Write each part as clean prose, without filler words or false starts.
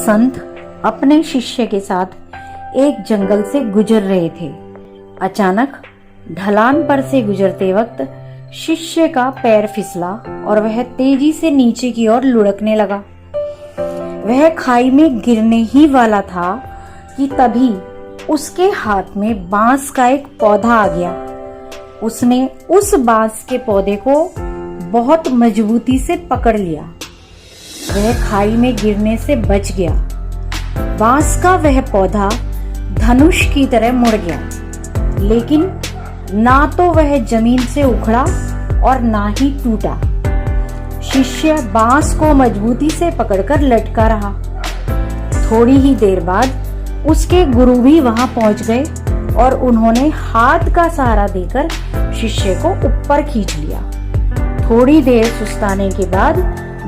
संत अपने शिष्य के साथ एक जंगल से गुजर रहे थे। अचानक ढलान पर से गुजरते वक्त शिष्य का पैर फिसला और वह तेजी से नीचे की ओर लुढ़कने लगा। वह खाई में गिरने ही वाला था कि तभी उसके हाथ में बांस का एक पौधा आ गया। उसने उस बांस के पौधे को बहुत मजबूती से पकड़ लिया। वह खाई में गिरने से बच गया। बांस का वह पौधा धनुष की तरह मुड़ गया, लेकिन ना तो वह जमीन से उखड़ा और ना ही टूटा। शिष्य बांस को मजबूती से पकड़कर लटका रहा। थोड़ी ही देर बाद उसके गुरु भी वहां पहुंच गए और उन्होंने हाथ का सहारा देकर शिष्य को ऊपर खींच लिया। थोड़ी देर सुस्ताने के बाद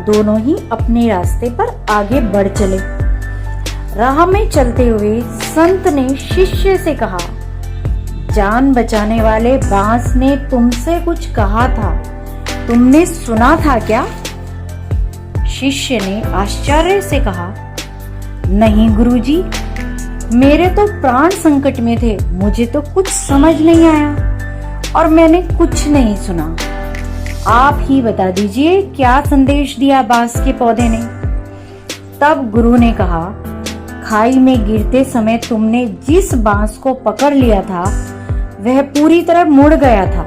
दोनों ही अपने रास्ते पर आगे बढ़ चले। राह में चलते हुए संत ने शिष्य से कहा, जान बचाने वाले बांस ने तुमसे कुछ कहा था, तुमने सुना था क्या? शिष्य ने आश्चर्य से कहा, नहीं गुरुजी, मेरे तो प्राण संकट में थे, मुझे तो कुछ समझ नहीं आया और मैंने कुछ नहीं सुना। आप ही बता दीजिए क्या संदेश दिया बांस के पौधे ने? तब गुरु ने कहा, खाई में गिरते समय तुमने जिस बांस को पकड़ लिया था वह पूरी तरह मुड़ गया था,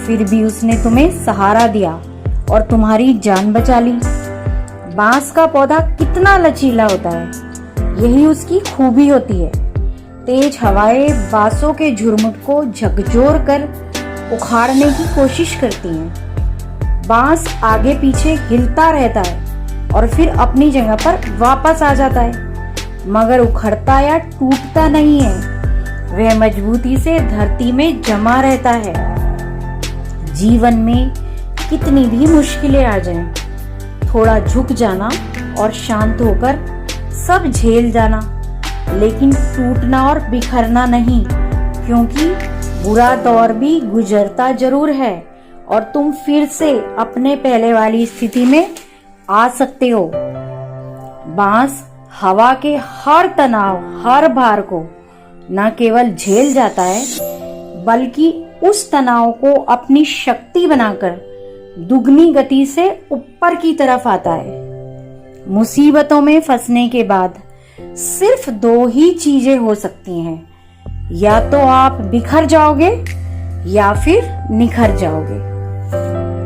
फिर भी उसने तुम्हें सहारा दिया और तुम्हारी जान बचा ली। बांस का पौधा कितना लचीला होता है, यही उसकी खूबी होती है। तेज हवाएं बांसों के झुरमुट को झकझोर कर उखाड़ने की कोशिश करती हैं। बांस आगे पीछे हिलता रहता है और फिर अपनी जगह पर वापस आ जाता है, मगर उखड़ता या टूटता नहीं है। वह मजबूती से धरती में जमा रहता है। जीवन में कितनी भी मुश्किलें आ जाएं, थोड़ा झुक जाना और शांत होकर सब झेल जाना, लेकिन टूटना और बिखरना नहीं, क्योंकि बुरा दौर भी गुजरता जरूर है और तुम फिर से अपने पहले वाली स्थिति में आ सकते हो। बांस हवा के हर तनाव, हर भार को न केवल झेल जाता है, बल्कि उस तनाव को अपनी शक्ति बनाकर दुगनी गति से ऊपर की तरफ आता है। मुसीबतों में फंसने के बाद सिर्फ दो ही चीजें हो सकती हैं, या तो आप बिखर जाओगे या फिर निखर जाओगे।